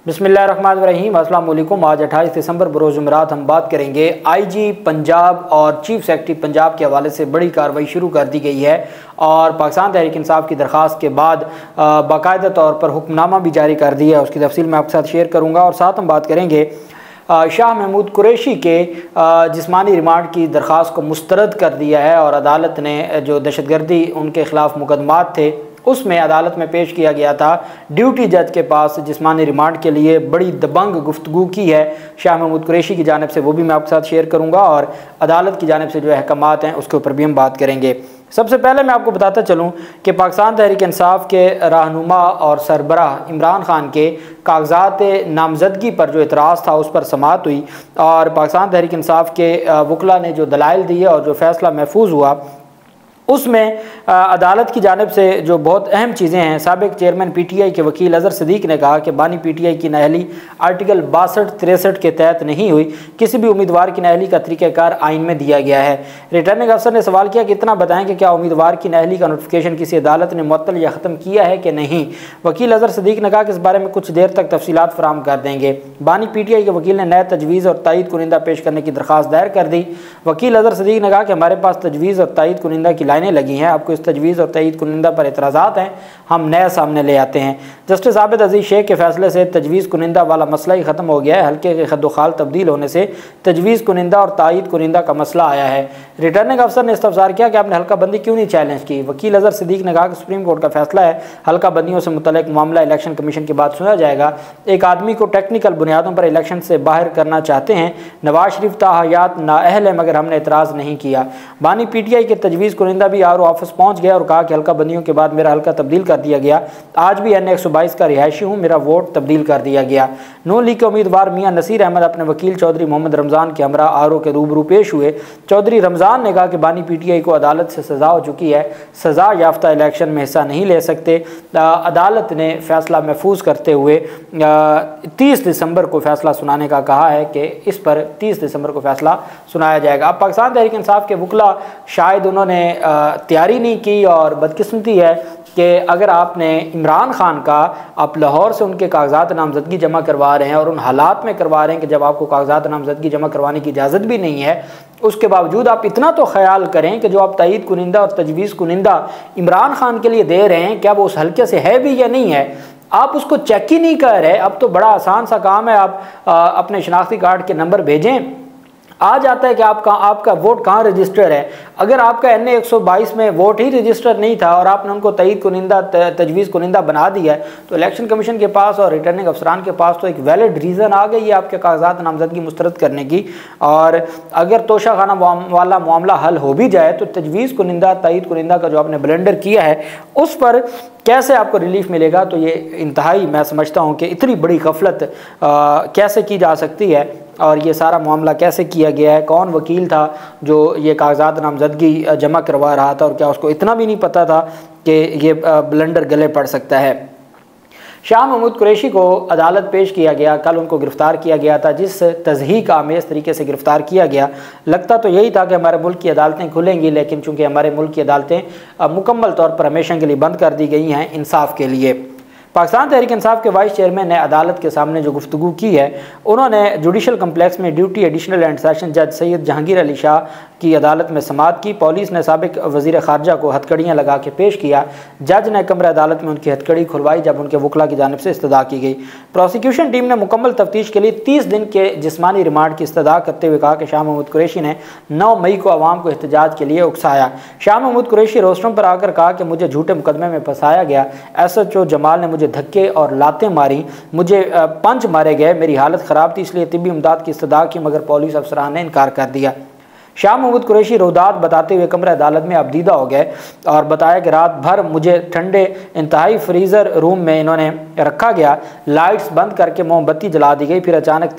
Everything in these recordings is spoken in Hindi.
बिस्मिल्लाहिर्रहमानिर्रहीम। अस्सलाम वालेकुम। आज 28 दिसंबर बरोज़ जुमेरात हम बात करेंगे आईजी पंजाब और चीफ सेक्रेटरी पंजाब के हवाले से बड़ी कार्रवाई शुरू कर दी गई है और पाकिस्तान तहरीक इंसाफ की दरख्वास्त के बाद बाकायदा तौर पर हुक्मनामा भी जारी कर दिया है। उसकी तफसील मैं आपके साथ शेयर करूँगा और साथ हम बात करेंगे शाह महमूद कुरैशी के जिस्मानी रिमांड की दरख्वास्त को मुस्तरद कर दिया है और अदालत ने जो दहशतगर्दी उनके ख़िलाफ़ मुकदमात थे उसमें अदालत में पेश किया गया था। ड्यूटी जज के पास जिस्मानी रिमांड के लिए बड़ी दबंग गुफ्तगू की है शाह महमूद कुरैशी की जानिब से, वो भी मैं आपके साथ शेयर करूँगा और अदालत की जानिब से जो अहकामात हैं उसके ऊपर भी हम बात करेंगे। सबसे पहले मैं आपको बताता चलूँ कि पाकिस्तान तहरीक इंसाफ के रहनुमा और सरबराह इमरान खान के कागजात नामजदगी पर जो इतराज़ था उस पर समाअत हुई और पाकिस्तान तहरीक इंसाफ के वकला ने जो दलाइल दिए और जो फ़ैसला महफूज हुआ उसमें अदालत की जानिब से जो बहुत अहम चीज़ें हैं। साबिक चेयरमैन पीटीआई के वकील अज़हर सदीक ने कहा कि बानी पीटीआई की नाअहली आर्टिकल 62-63 के तहत नहीं हुई, किसी भी उम्मीदवार की नाअहली का तरीक़ाकार आइन में दिया गया है। रिटर्निंग अफसर ने सवाल किया कि इतना बताएं कि क्या उम्मीदवार की नाअहली का नोटिफिकेशन किसी अदालत ने मुअत्तल या ख़त्म किया है कि नहीं। वकील अज़हर सदीक ने कहा कि इस बारे में कुछ देर तक तफसीलात फराहम कर देंगे। बानी पीटीआई के वकील ने नए तजवीज़ और तायद कुनिंदा पेश करने की दरख्वास्त दायर कर दी। वकील अज़हर सदीक ने कहा कि हमारे पास तजवीज़ और तायद कुनिंदा की लाइनें लगी हैं, आपको इस तजवीज़ और तईद कुनिंदा पर एतराज़ात हैं, हम नया सामने ले आते हैं। जस्टिस आबिद अजीज़ शेख के फैसले से तजवीज़ कुनिंदा वाला मसला ही ख़त्म हो गया है। हल्के के खद्दोखाल तब्दील होने से तजवीज़ कुनिंदा और तायद कुनिंदा का मसला आया है। रिटर्निंग अफसर ने इस्तफसार किया कि आपने हल्का बंदी क्यों नहीं चैलेंज की। वकील अज़हर सिद्दीक ने कहा कि सुप्रीम कोर्ट का फैसला है, हल्का बंदियों से मुतल्लिक़ मामला इलेक्शन कमीशन के बाद सुना जाएगा। एक आदमी को टेक्निकल बुनियादों पर इलेक्शन से बाहर करना चाहते हैं। नवाज शरीफ ताहयात नाअहल है मगर हमने एतराज़ नहीं किया। बानी पीटीआई के तजवीज़ कुनिंदा भी आर ऑफिस पहुँच गया और कहा कि हल्का बंदियों के बाद मेरा हल्का तब्दील कर दिया गया। आज भी NA 122 का रिहायशी हूँ, मेरा वोट तब्दील कर दिया गया। नून लीग के उम्मीदवार मियां नसीर अहमद अपने वकील चौधरी मोहम्मद रमज़ान के हमरा RO के रूबरू पेश हुए। चौधरी रमज़ान ने कहा कि बानी पीटीआई को अदालत से सज़ा हो चुकी है, सज़ा याफ्ता इलेक्शन में हिस्सा नहीं ले सकते। अदालत ने फैसला महफूज करते हुए 30 दिसंबर को फैसला सुनाने का कहा है कि इस पर 30 दिसंबर को फैसला सुनाया जाएगा। अब पाकिस्तान तहरीक इंसाफ के वकला शायद उन्होंने तैयारी नहीं की और बदकिस्मती है कि अगर आपने इमरान खान का आप लाहौर से उनके कागजात नामजदगी जमा करवा रहे हैं और उन हालात में करवा रहे हैं कि जब आपको कागजात नामजदगी जमा करवाने की इजाज़त भी नहीं है, उसके बावजूद आप इतना तो ख्याल करें कि जो आप तायद कुनिंदा और तजवीज़ कुनिंदा इमरान खान के लिए दे रहे हैं क्या वो उस हल्के से है भी या नहीं है। आप उसको चेक ही नहीं कर रहे। अब तो बड़ा आसान सा काम है, आप अपने शनाख्ती कार्ड के नंबर भेजें, आ जाता है कि आपका वोट कहाँ रजिस्टर है। अगर आपका NA 122 में वोट ही रजिस्टर नहीं था और आपने उनको तईद कुनिंदा तजवीज़ कुनिंदा बना दिया है तो इलेक्शन कमीशन के पास और रिटर्निंग अफसरान के पास तो एक वैलिड रीज़न आ गई है आपके कागजात नामजदगी मुस्तरद करने की। और अगर तोशा खाना वाला मामला हल हो भी जाए तो तजवीज़ कुनिंदा तईद कुनिंदा का जो आपने ब्लेंडर किया है उस पर कैसे आपको रिलीफ मिलेगा। तो ये इंतहाई मैं समझता हूँ कि इतनी बड़ी गफलत कैसे की जा सकती है और ये सारा मामला कैसे किया गया है, कौन वकील था जो ये कागजात नामजदगी जमा करवा रहा था और क्या उसको इतना भी नहीं पता था कि ये ब्लेंडर गले पड़ सकता है। शाह महमूद कुरैशी को अदालत पेश किया गया, कल उनको गिरफ़्तार किया गया था। जिस तज़हीक आमेज़ तरीके से गिरफ़्तार किया गया, लगता तो यही था कि हमारे मुल्क की अदालतें खुलेंगी, लेकिन चूँकि हमारे मुल्क की अदालतें मुकम्मल तौर पर हमेशा के लिए बंद कर दी गई हैं इंसाफ के लिए। पाकिस्तान तहरीक इंसाफ के वाइस चेयरमैन ने अदालत के सामने जो गुफ्तगू की है, उन्होंने जुडिशल कम्प्लेक्स में ड्यूटी एडिशनल एंड सेशन जज सैयद जहांगीर अली शाह की अदालत में समाअत की। पुलिस ने साबिक वज़ीर ख़ारजा को हथकड़ियाँ लगा के पेश किया। जज ने कमरे अदालत में उनकी हथकड़ी खुलवाई जब उनके वकला की जानिब से इस्तदा की गई। प्रोसिक्यूशन टीम ने मुकम्मल तफ्तीश के लिए 30 दिन के जिस्मानी रिमांड की इस्तदा करते हुए कहा कि शाह महमूद कुरैशी ने 9 मई को अवाम को एहतजाज के लिए उकसाया। शाह महमूद कुरैशी रोस्टरों पर आकर कहा कि मुझे झूठे मुकदमे में फंसाया गया, SHO जमाल ने मुझे धक्के और लातें मारी, मुझे पंच मारे गए, मेरी हालत ख़राब थी इसलिए तिब्बी इमदाद की इस्तदा की मगर पुलिस अफसरान ने इनकार कर दिया। शाह महमूद कुरैशी रोदात बताते हुए कमरे अदालत में अबदीदा हो गए और बताया कि रात भर मुझे ठंडे इंतहाई फ्रीज़र रूम में इन्होंने रखा गया, लाइट्स बंद करके मोमबत्ती जला दी गई, फिर अचानक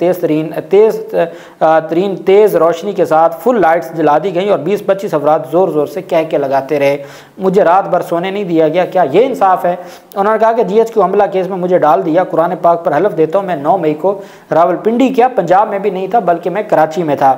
तेज़ रोशनी के साथ फुल लाइट्स जला दी गई और 20-25 अफराद ज़ोर ज़ोर से कह के लगाते रहे। मुझे रात भर सोने नहीं दिया गया, क्या ये इंसाफ है। उन्होंने कहा कि GHQ हमला केस में मुझे डाल दिया। कुरान पाक पर हलफ देता हूँ मैं 9 मई को रावलपिंडी क्या पंजाब में भी नहीं था बल्कि मैं कराची में था।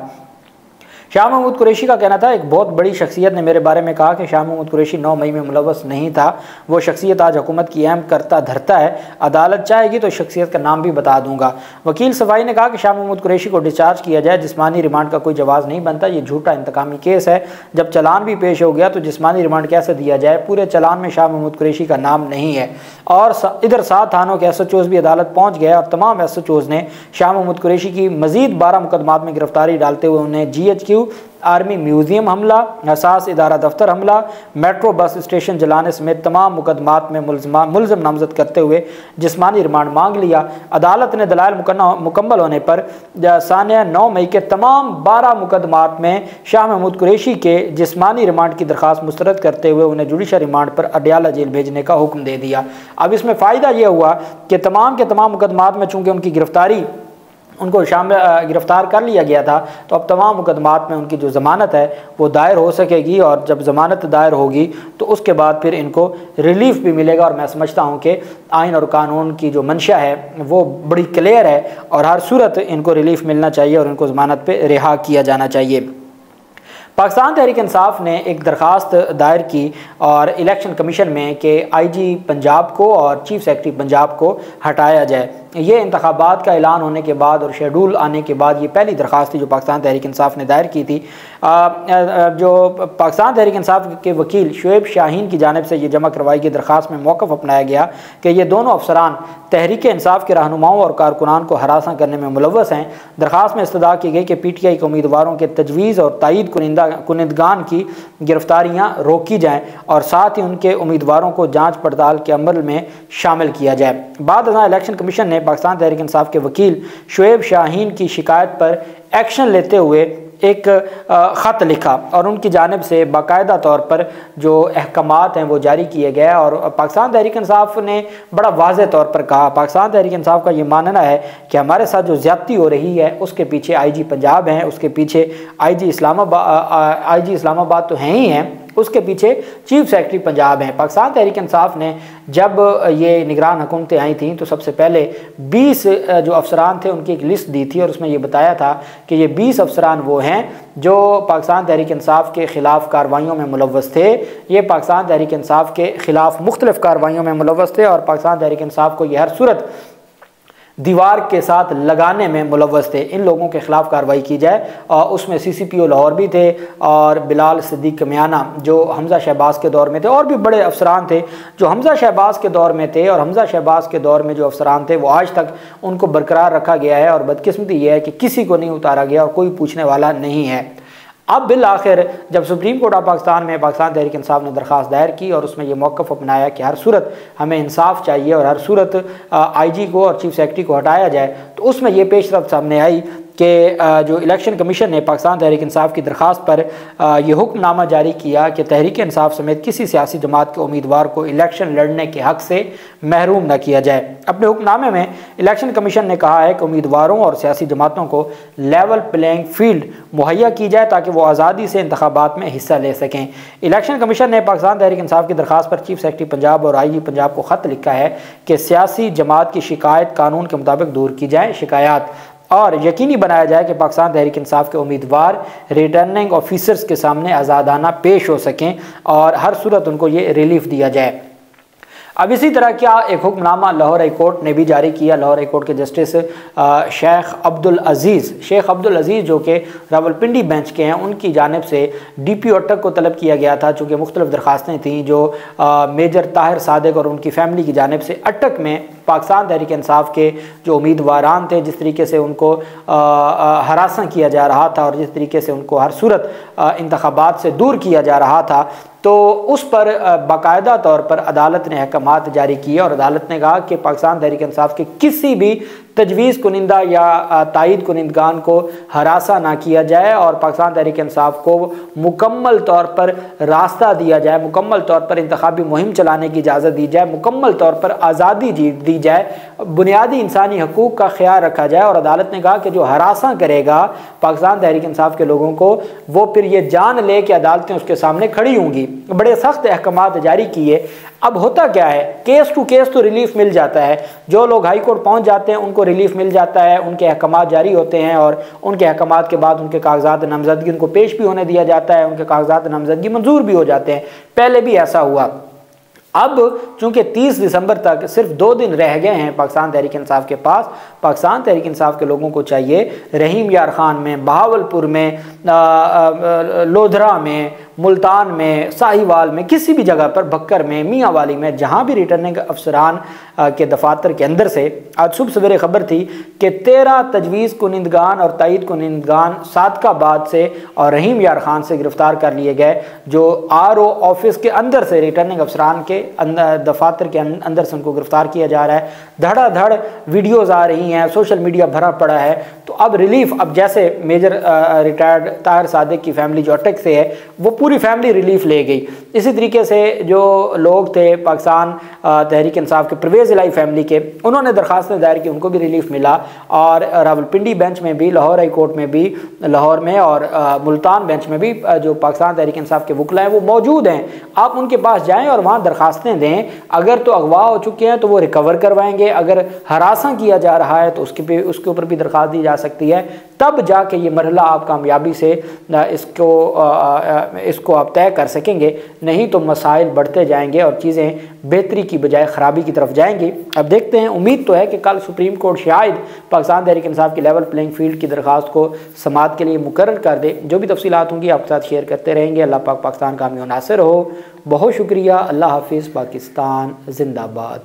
शाह महमूद कुरैशी का कहना था, एक बहुत बड़ी शख्सियत ने मेरे बारे में कहा कि शाह महमूद कुरैशी 9 मई में मुलव्वस नहीं था। वो शख्सियत आज हुकूमत की अहम करता धरता है। अदालत चाहेगी तो शख्सियत का नाम भी बता दूंगा। वकील सफाई ने कहा कि शाह महमूद कुरैशी को डिस्चार्ज किया जाए, जिस्मानी रिमांड का कोई जवाब नहीं बनता। ये झूठा इंतकामी केस है। जब चलान भी पेश हो गया तो जिस्मानी रिमांड कैसे दिया जाए? पूरे चलान में शाह महमूद कुरैशी का नाम नहीं है। और इधर 7 थानों के SHOs भी अदालत पहुँच गए और तमाम SHOs ने शाह महमूद कुरैशी की मजीद 12 मुकदमात में गिरफ्तारी डालते हुए उन्हें GHQ, आर्मी म्यूजियम हमला, एहसास इदारा दफ्तर हमला, मेट्रो बस स्टेशन जलाने समेत तमाम मुकदमात में मुलज़म नामजद करते हुए जिस्मानी रिमांड मांग लिया। अदालत ने दलाइल मुकम्मल होने पर सानिया 9 मई के तमाम 12 मुकदमात में शाह महमूद कुरैशी के जिस्मानी रिमांड की दरख्वास्त मुस्तरद करते हुए उन्हें जुडिशल रिमांड पर अडयाला जेल भेजने का हुक्म दे दिया। अब इसमें फ़ायदा यह हुआ कि तमाम के तमाम मुकदमात में चूँकि उनकी गिरफ्तारी उनको गिरफ़्तार कर लिया गया था, तो अब तमाम मुकदमात में उनकी जो ज़मानत है वो दायर हो सकेगी और जब ज़मानत दायर होगी तो उसके बाद फिर इनको रिलीफ़ भी मिलेगा। और मैं समझता हूँ कि आइन और कानून की जो मंशा है वो बड़ी क्लियर है और हर सूरत इनको रिलीफ़ मिलना चाहिए और इनको ज़मानत पे रिहा किया जाना चाहिए। पाकिस्तान तहरीक इंसाफ ने एक दरख्वास्त दायर की और इलेक्शन कमीशन में कि IG पंजाब को और चीफ सेक्रेटरी पंजाब को हटाया जाए। ये इंतखाबात का ऐलान होने के बाद और शेड्यूल आने के बाद ये पहली दरख्वास्त थी जो पाकिस्तान तहरीक इंसाफ ने दायर की थी। जो पाकिस्तान तहरीक इंसाफ के वकील शुएब शाहीन की जानिब से ये जमा करवाई गई दरख्वास्त में मौक़िफ़ अपनाया गया कि ये दोनों अफसरान तहरीक इंसाफ के रहनुमाओं और कारकुनान को हरासा करने में मुलव्वस हैं। दरख्वास्त में इस्तदा की गई कि PTI के उम्मीदवारों के तजवीज़ और तायीद कुनिंदगान की गिरफ्तारियाँ रोकी जाएँ और साथ ही उनके उम्मीदवारों को जाँच पड़ताल के अमल में शामिल किया जाए। बाद इलेक्शन कमीशन ने पाकिस्तान तहरीक इंसाफ के वकील शुएब शाहीन की शिकायत पर एक्शन लेते हुए एक ख़त लिखा और उनकी जानिब से बाकायदा तौर पर जो अहकामात हैं वो जारी किए गए। और पाकिस्तान तहरीक इंसाफ ने बड़ा वाज़ेह तौर पर कहा, पाकिस्तान तहरीक इंसाफ का ये मानना है कि हमारे साथ जो ज़्यादती हो रही है उसके पीछे IG पंजाब हैं, उसके पीछे IG इस्लामाबाद तो हैं ही हैं, उसके पीछे चीफ सेक्रेटरी पंजाब हैं। पाकिस्तान तहरीक इंसाफ ने जब ये निगरान हुकूमतें आई थीं तो सबसे पहले 20 जो अफसरान थे उनकी एक लिस्ट दी थी और उसमें ये बताया था कि ये 20 अफसरान वो हैं जो पाकिस्तान तहरीक इंसाफ के ख़िलाफ़ कार्रवाइयों में मुलव्वस थे। ये पाकिस्तान तहरीक इंसाफ के ख़िलाफ़ मुख्तलिफ़ कार्रवाइयों में मुलव्वस थे और पाकिस्तान तहरीक इंसाफ को ये हर सूरत दीवार के साथ लगाने में मुलव्वस थे। इन लोगों के ख़िलाफ़ कार्रवाई की जाए। और उसमें CCPO लाहौर भी थे और बिलाल सिद्दीक कमियाना जो हमज़ा शहबाज़ के दौर में थे और भी बड़े अफसरान थे जो हमज़ा शहबाज़ के दौर में थे और हमज़ा शहबाज़ के दौर में जो अफसरान थे वो आज तक उनको बरकरार रखा गया है। और बदकिस्मती ये है कि किसी को नहीं उतारा गया और कोई पूछने वाला नहीं है। अब बिल आखिर जब सुप्रीम कोर्ट ऑफ पाकिस्तान में पाकिस्तान तहरीक इंसाफ ने दरख्वास्त दायर की और उसमें यह मौक़िफ़ अपनाया कि हर सूरत हमें इंसाफ चाहिए और हर सूरत IG को और चीफ सेक्रेटरी को हटाया जाए, तो उसमें यह पेशरफ्त सामने आई कि जो इलेक्शन कमीशन ने पाकिस्तान तहरीक इंसाफ की दरख्वास्त पर यह हुक्मनामा जारी किया कि तहरीक इंसाफ समेत किसी सियासी जमात के उम्मीदवार को इलेक्शन लड़ने के हक़ से महरूम न किया जाए। अपने हुक्मनामे में इलेक्शन कमीशन ने कहा है कि उम्मीदवारों और सियासी जमातों को लेवल प्लेइंग फील्ड मुहैया की जाए ताकि वो आज़ादी से इंतखाबात में हिस्सा ले सकें। इलेक्शन कमीशन ने पाकिस्तान तहरीक इंसाफ की दरख्वास्त पर चीफ सेक्रेटरी पंजाब और IG पंजाब को ख़त लिखा है कि सियासी जमात की शिकायत कानून के मुताबिक दूर की जाए शिकायत और यकीनी बनाया जाए कि पाकिस्तान तहरीक इंसाफ के उम्मीदवार रिटर्निंग ऑफिसर्स के सामने आज़ादाना पेश हो सकें और हर सूरत उनको ये रिलीफ दिया जाए। अब इसी तरह क्या एक हुक्मनामा लाहौर हाई कोर्ट ने भी जारी किया। लाहौर हाई कोर्ट के जस्टिस शेख अब्दुल अज़ीज़ जो कि रावलपिंडी बेंच के हैं, उनकी जानिब से DPO अटक को तलब किया गया था चूँकि मुख्तलिफ़ दरख्वास्तें थीं जो मेजर ताहिर सादिक और उनकी फ़ैमिली की जानिब से अटक में पाकिस्तान तहरीक इंसाफ के जो उम्मीदवारान थे जिस तरीके से उनको हरासा किया जा रहा था और जिस तरीके से उनको हर सूरत इंतखाबात से दूर किया जा रहा था, तो उस पर बाकायदा तौर पर अदालत ने अहकामात जारी किए और अदालत ने कहा कि पाकिस्तान तहरीक इंसाफ के किसी भी तजवीज़ कुनिंदा या तायीद कुनिंदगान को हरासा ना किया जाए और पाकिस्तान तहरीक इंसाफ को मुकम्मल तौर पर रास्ता दिया जाए, मुकम्मल तौर पर इंतखाबी मुहिम चलाने की इजाज़त दी जाए, मुकम्मल तौर पर आज़ादी दी जाए, बुनियादी इंसानी हकूक़ का ख्याल रखा जाए। और अदालत ने कहा कि जो हरासा करेगा पाकिस्तान तहरीक इंसाफ के लोगों को वो फिर ये जान ले कि अदालतें उसके सामने खड़ी होंगी बड़े सख्त अहकामात जारी किए। अब होता क्या है, केस टू केस तो रिलीफ मिल जाता है, जो लोग हाई कोर्ट पहुंच जाते हैं उनको रिलीफ मिल जाता है, उनके अहकामात जारी होते हैं और उनके अहकामात के बाद उनके कागजात नामजदगी उनको पेश भी होने दिया जाता है, उनके कागजात नामजदगी मंजूर भी हो जाते हैं। पहले भी ऐसा हुआ। अब चूंकि 30 दिसंबर तक सिर्फ 2 दिन रह गए हैं पाकिस्तान तहरीक इंसाफ के पास, पाकिस्तान तहरीक इंसाफ के लोगों को चाहिए रहीम यार खान में, बहावलपुर में, लोधरा में, मुल्तान में, साहिवाल में, किसी भी जगह पर, बक्कर में, मियाँ वाली में, जहाँ भी रिटर्निंग अफसरान के दफातर के अंदर से आज सुबह सवेरे खबर थी कि 13 तजवीज़ कुनिंदगान और तईद कुनिंदगान सादकाबाद से और रहीम यार खान से गिरफ्तार कर लिए गए, जो RO ऑफिस के अंदर से, रिटर्निंग अफसरान के दफातर के अंदर से उनको गिरफ्तार किया जा रहा है। धड़ाधड़ वीडियोज़ आ रही हैं, सोशल मीडिया भरा पड़ा है। तो अब रिलीफ, अब जैसे मेजर रिटायर्ड ताहिर सादिक की फैमिली जो अटक से है वो पूरी फैमिली रिलीफ ले गई। इसी तरीके से जो लोग थे पाकिस्तान तहरीक इंसाफ के परवेज़ इलाही फैमिली के, उन्होंने दरख्वास्तें दायर की, उनको भी रिलीफ मिला। और रावलपिंडी बेंच में भी, लाहौर हाई कोर्ट में भी, लाहौर में और मुल्तान बेंच में भी जो पाकिस्तान तहरीक इंसाफ के वकला हैं वो मौजूद हैं। आप उनके पास जाएँ और वहाँ दरख्वास्तें दें। अगर तो अगवा हो चुके हैं तो वो रिकवर करवाएंगे, अगर हरासा किया जा रहा है तो उसके ऊपर भी दरख्वास्त दी जा सकती है। तब जाके ये मरहला आप कामयाबी से इसको आप तय कर सकेंगे, नहीं तो मसाइल बढ़ते जाएंगे और चीज़ें बेहतरी की बजाय ख़राबी की तरफ जाएंगी। अब देखते हैं, उम्मीद तो है कि कल सुप्रीम कोर्ट शायद पाकिस्तान तहरीक इंसाफ की लेवल प्लेइंग फील्ड की दरख्वास्त को समाअत के लिए मुकर्रर कर दे। जो भी तफसीलात होंगी आपके साथ शेयर करते रहेंगे। अल्लाह पाक पाकिस्तान का हामी नासिर हो। बहुत शुक्रिया। अल्लाह हाफिज़। पाकिस्तान जिंदाबाद।